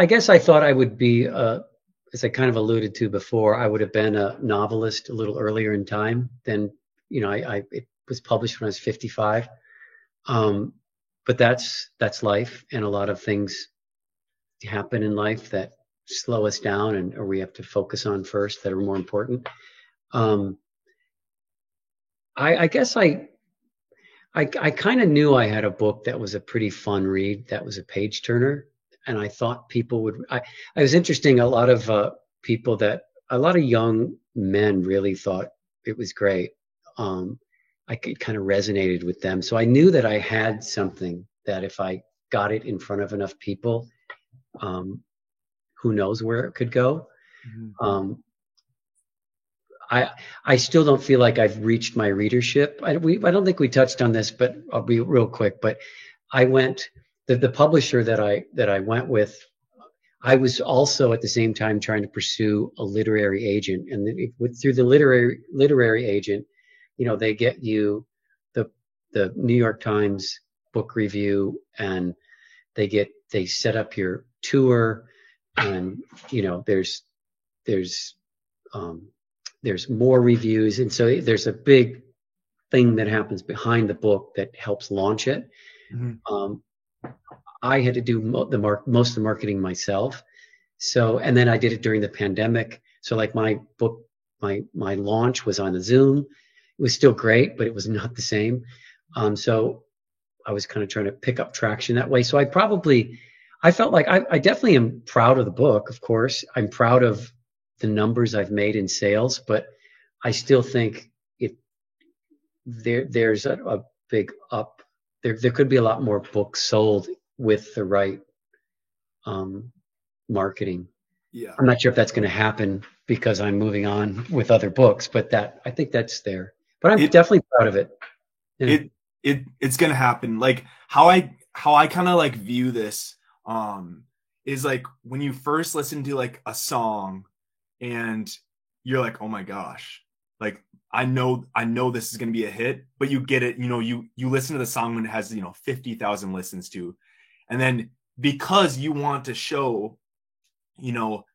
C: guess I thought I would be, as I kind of alluded to before, I would have been a novelist a little earlier in time than, it was published when I was 55. But that's life, and a lot of things happen in life that slow us down or we have to focus on first that are more important. I guess I kind of knew I had a book that was a pretty fun read, that was a page turner, and I thought people would. I was interesting. A lot of young men really thought it was great. It kind of resonated with them, so I knew that I had something that if I got it in front of enough people, who knows where it could go. Mm-hmm. I still don't feel like I've reached my readership. I don't think we touched on this, but I'll be real quick. But I went, the publisher that I went with, I was also at the same time trying to pursue a literary agent, and through the literary agent, they get you the New York Times book review, and they set up your tour, and there's more reviews, and so there's a big thing that happens behind the book that helps launch it. Mm-hmm. I had to do most of the marketing myself, and then I did it during the pandemic. So like my book, my launch was on a Zoom. It was still great, but it was not the same. So I was kind of trying to pick up traction that way. So I felt like I definitely am proud of the book. Of course, I'm proud of the numbers I've made in sales, but I still think there's a big up. There could be a lot more books sold with the right marketing.
A: Yeah.
C: I'm not sure if that's going to happen because I'm moving on with other books, but I think that's there. But I'm definitely proud of it. Yeah.
A: It's going to happen. Like how I kind of like view this is like when you first listen to like a song and you're like, oh my gosh, like I know this is going to be a hit, but you get it, you listen to the song when it has 50,000 listens to, and then because you want to show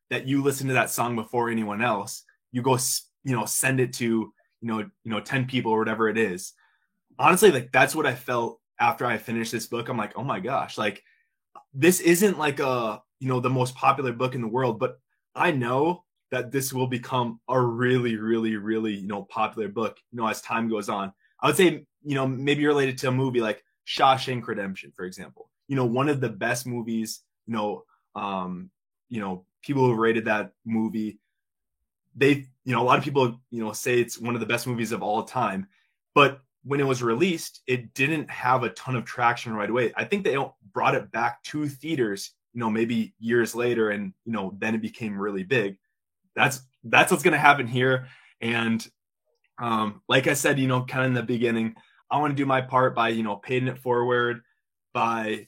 A: that you listen to that song before anyone else, you go send it to 10 people or whatever it is. Honestly, like that's what I felt after I finished this book. I'm like, oh my gosh, like this isn't like the most popular book in the world, but I know that this will become a really, really, really, popular book, as time goes on. I would say, maybe related to a movie like Shawshank Redemption, for example, one of the best movies, people who rated that movie, a lot of people, say it's one of the best movies of all time, but when it was released, it didn't have a ton of traction right away. I think they brought it back to theaters, maybe years later, and then it became really big. That's what's going to happen here. And like I said, kind of in the beginning, I want to do my part by paying it forward, by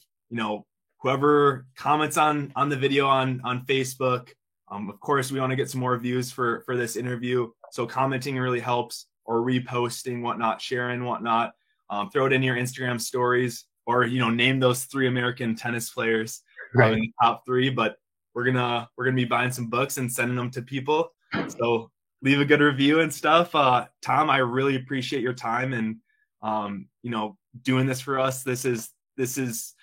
A: whoever comments on the video on Facebook. Of course, we want to get some more views for this interview, so commenting really helps, or reposting, whatnot, sharing, whatnot. Throw it in your Instagram stories, or name those 3 American tennis players in the top 3. But we're gonna be buying some books and sending them to people. So leave a good review and stuff. Tom, I really appreciate your time and doing this for us. This is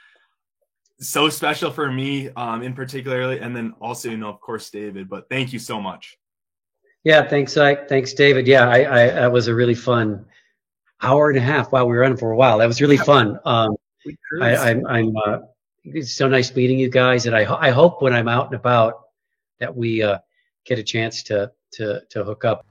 A: so special for me in particularly, and then also of course David. But thank you so much.
C: Yeah, thanks, Ike. Thanks, David. Yeah, I that was a really fun hour and a half. Wow, we were on for a while. That was really fun. It's so nice meeting you guys, and I hope when I'm out and about that we get a chance to hook up.